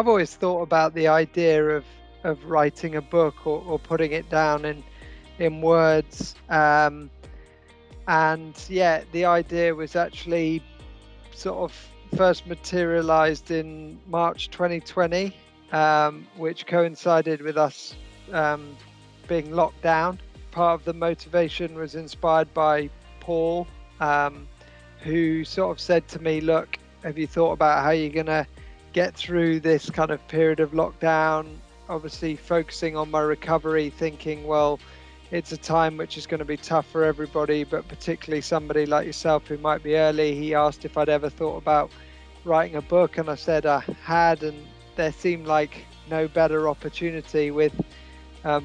I've always thought about the idea of writing a book or putting it down in words. And yeah, the idea was actually sort of first materialized in March 2020, which coincided with us being locked down. Part of the motivation was inspired by Paul, who sort of said to me, look, have you thought about how you're going to get through this kind of period of lockdown? Obviously, focusing on my recovery, thinking, well, it's a time which is going to be tough for everybody, but particularly somebody like yourself who might be early. He asked if I'd ever thought about writing a book, and I said I had, and there seemed like no better opportunity with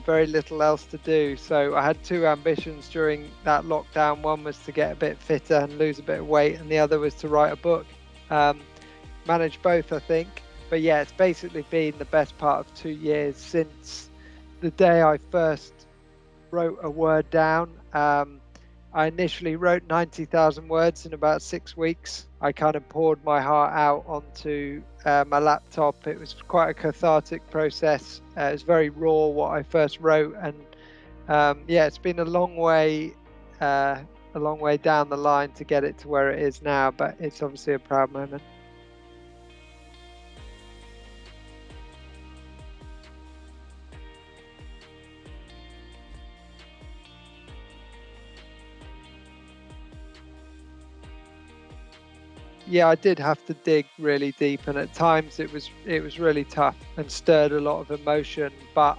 very little else to do. So I had two ambitions during that lockdown. One was to get a bit fitter and lose a bit of weight, and the other was to write a book. Managed both, I think. But yeah, it's basically been the best part of 2 years since the day I first wrote a word down. I initially wrote 90,000 words in about 6 weeks. I kind of poured my heart out onto my laptop. It was quite a cathartic process. It was very raw what I first wrote, and yeah, it's been a long way down the line to get it to where it is now. But it's obviously a proud moment. Yeah, I did have to dig really deep, and at times it was really tough and stirred a lot of emotion. But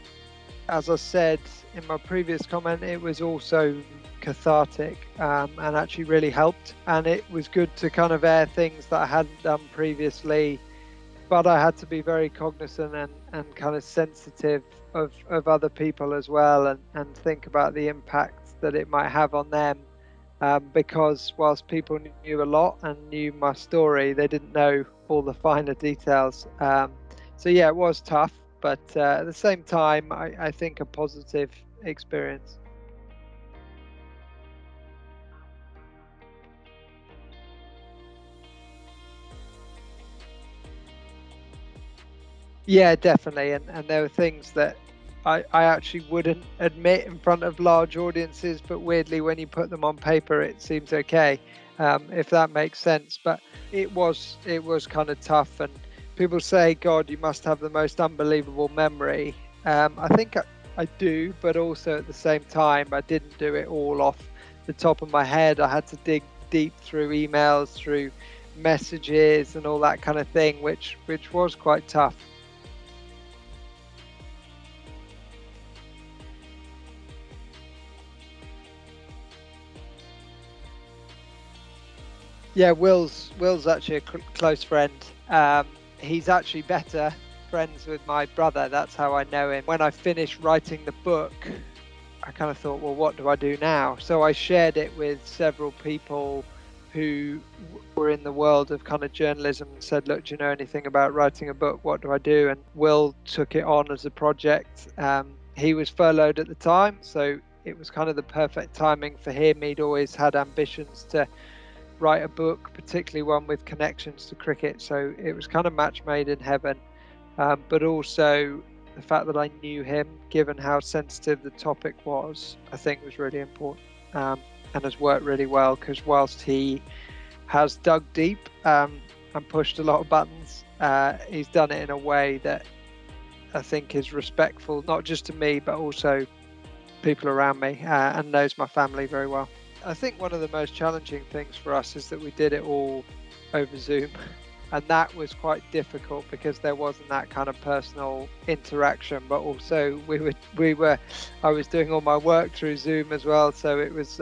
as I said in my previous comment, it was also cathartic, and actually really helped. And it was good to kind of air things that I hadn't done previously. But I had to be very cognizant and kind of sensitive of other people as well, and think about the impact that it might have on them. Because whilst people knew a lot and knew my story, they didn't know all the finer details. So yeah, it was tough, but at the same time, I think a positive experience. Yeah, definitely. And there were things that I actually wouldn't admit in front of large audiences, but weirdly, when you put them on paper, it seems okay, if that makes sense. But it was kind of tough. And people say, God, you must have the most unbelievable memory. I think I do, but also at the same time, I didn't do it all off the top of my head. I had to dig deep through emails, through messages, and all that kind of thing, which was quite tough. Yeah, Will's actually a close friend. He's actually better friends with my brother. That's how I know him. When I finished writing the book, I kind of thought, well, what do I do now? So I shared it with several people who were in the world of kind of journalism and said, look, do you know anything about writing a book? What do I do? And Will took it on as a project. He was furloughed at the time, so it was kind of the perfect timing for him. He'd always had ambitions to write a book, particularly one with connections to cricket. So it was kind of match made in heaven. But also the fact that I knew him, given how sensitive the topic was, I think was really important, and has worked really well, because whilst he has dug deep and pushed a lot of buttons, he's done it in a way that I think is respectful, not just to me, but also people around me, and knows my family very well. I think one of the most challenging things for us is that we did it all over Zoom. And that was quite difficult because there wasn't that kind of personal interaction, but also I was doing all my work through Zoom as well. So it was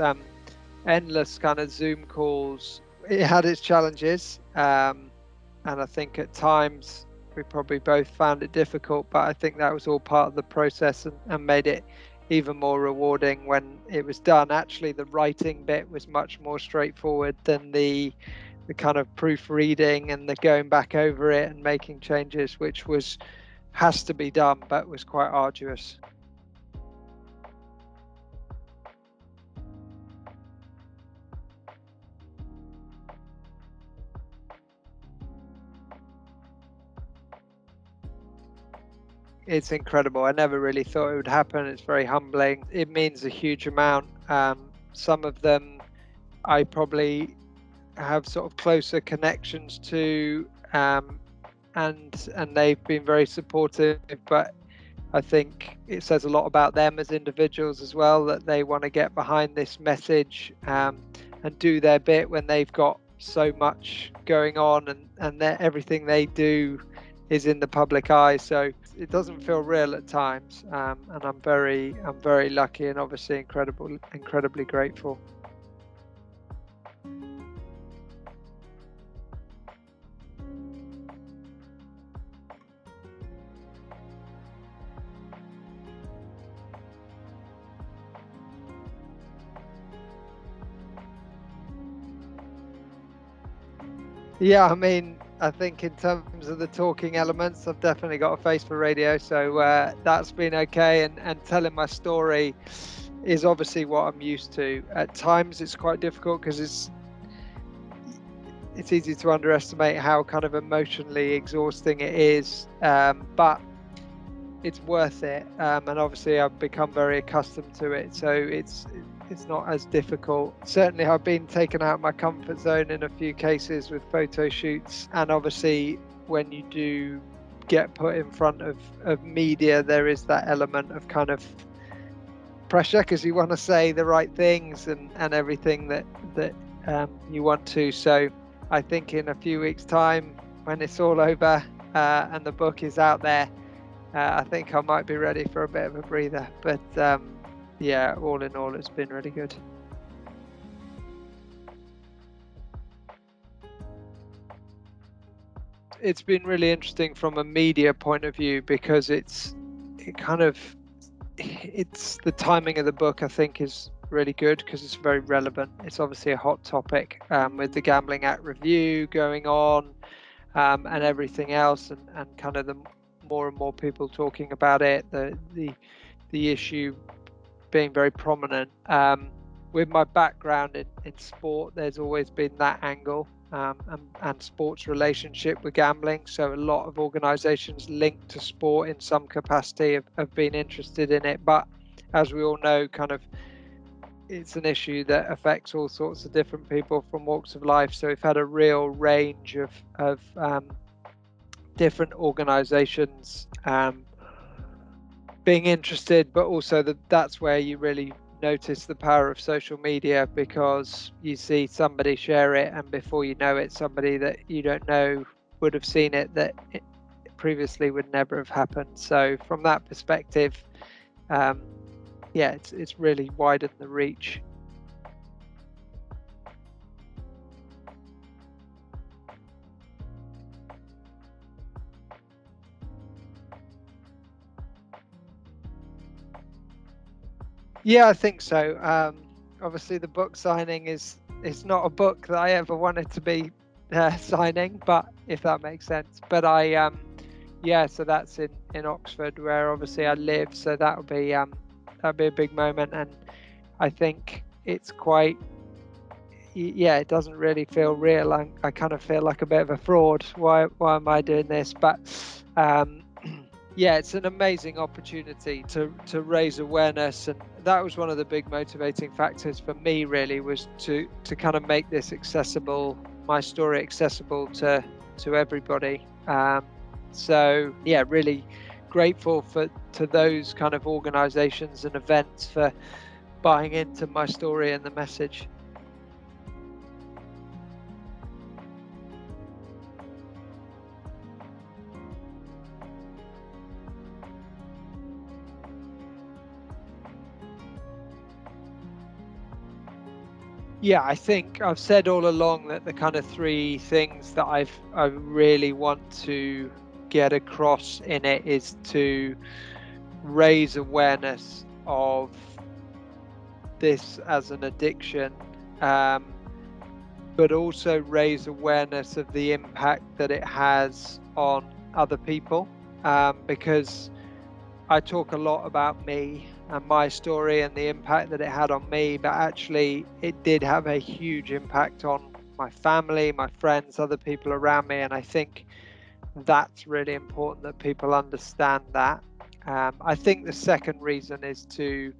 endless kind of Zoom calls. It had its challenges. And I think at times we probably both found it difficult, but I think that was all part of the process, and made it even more rewarding when it was done. Actually, the writing bit was much more straightforward than the kind of proofreading and the going back over it and making changes, which has to be done, but was quite arduous. it's incredible. I never really thought it would happen. It's very humbling. It means a huge amount. Some of them I probably have sort of closer connections to, and they've been very supportive, but I think it says a lot about them as individuals as well, that they want to get behind this message, and do their bit when they've got so much going on, and everything they do is in the public eye. So it doesn't feel real at times, and I'm very lucky, and obviously incredibly grateful. Yeah, I mean, I think in terms of the talking elements, I've definitely got a face for radio, so that's been okay. And telling my story is obviously what I'm used to. At times, it's quite difficult because it's easy to underestimate how kind of emotionally exhausting it is, but it's worth it. And obviously, I've become very accustomed to it, so it's not as difficult. Certainly, I've been taken out of my comfort zone in a few cases with photo shoots, and obviously when you do get put in front of media, there is that element of kind of pressure, because you want to say the right things and everything that you want to. So I think in a few weeks' time, when it's all over and the book is out there, I think I might be ready for a bit of a breather. But yeah, all in all, it's been really good. It's been really interesting from a media point of view, because it's the timing of the book, I think, is really good because it's very relevant. It's obviously a hot topic, with the Gambling Act review going on, and everything else, and kind of the more and more people talking about it, the issue being very prominent. With my background in sport, there's always been that angle, and sports relationship with gambling. So a lot of organisations linked to sport in some capacity have been interested in it. But as we all know, kind of, it's an issue that affects all sorts of different people from walks of life. So we've had a real range of different organisations being interested, but also that's where you really notice the power of social media, because you see somebody share it, and before you know it, somebody that you don't know would have seen it that it previously would never have happened. So from that perspective, yeah, it's really widened the reach. Yeah, I think so. Obviously, the book signing is not a book that I ever wanted to be signing, but if that makes sense. But yeah, so that's in Oxford, where obviously I live. So that'll be a big moment, and I think it's quite. Yeah, it doesn't really feel real. I kind of feel like a bit of a fraud. Why am I doing this? But yeah, it's an amazing opportunity to raise awareness, and that was one of the big motivating factors for me, really, was to kind of make this accessible, my story accessible to everybody. So yeah, really grateful to those kind of organizations and events for buying into my story and the message. Yeah, I think I've said all along that the kind of three things that I really want to get across in it is to raise awareness of this as an addiction, but also raise awareness of the impact that it has on other people, because I talk a lot about me and my story and the impact that it had on me, but actually it did have a huge impact on my family, my friends, other people around me. And I think that's really important that people understand that. I think the second reason is to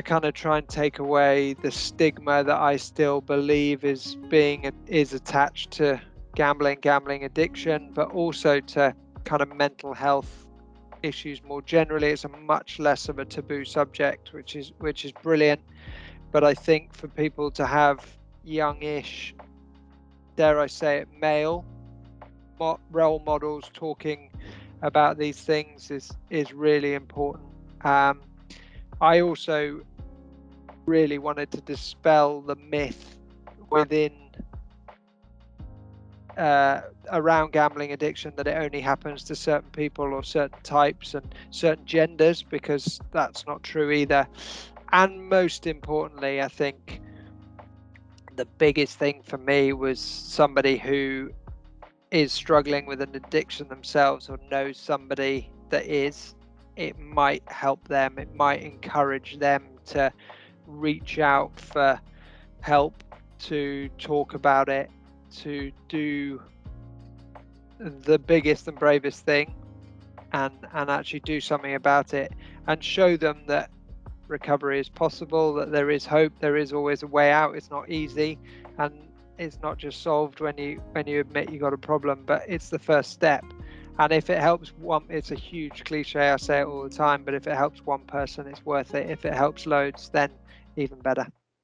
kind of try and take away the stigma that I still believe is attached to gambling addiction, but also to kind of mental health issues more generally. It's a much less of a taboo subject, which is brilliant. But I think for people to have youngish, dare I say it, male role models talking about these things is really important. I also really wanted to dispel the myth within around gambling addiction that it only happens to certain people or certain types and certain genders, because that's not true either. And most importantly, I think the biggest thing for me was somebody who is struggling with an addiction themselves or knows somebody that is. It might help them, it might encourage them to reach out for help, to talk about it, to do the biggest and bravest thing and actually do something about it, and show them that recovery is possible, that there is hope, there is always a way out. It's not easy, and it's not just solved when you admit you got a problem, but it's the first step. And if it helps one, it's a huge cliche, I say it all the time, but if it helps one person, it's worth it. If it helps loads, then even better.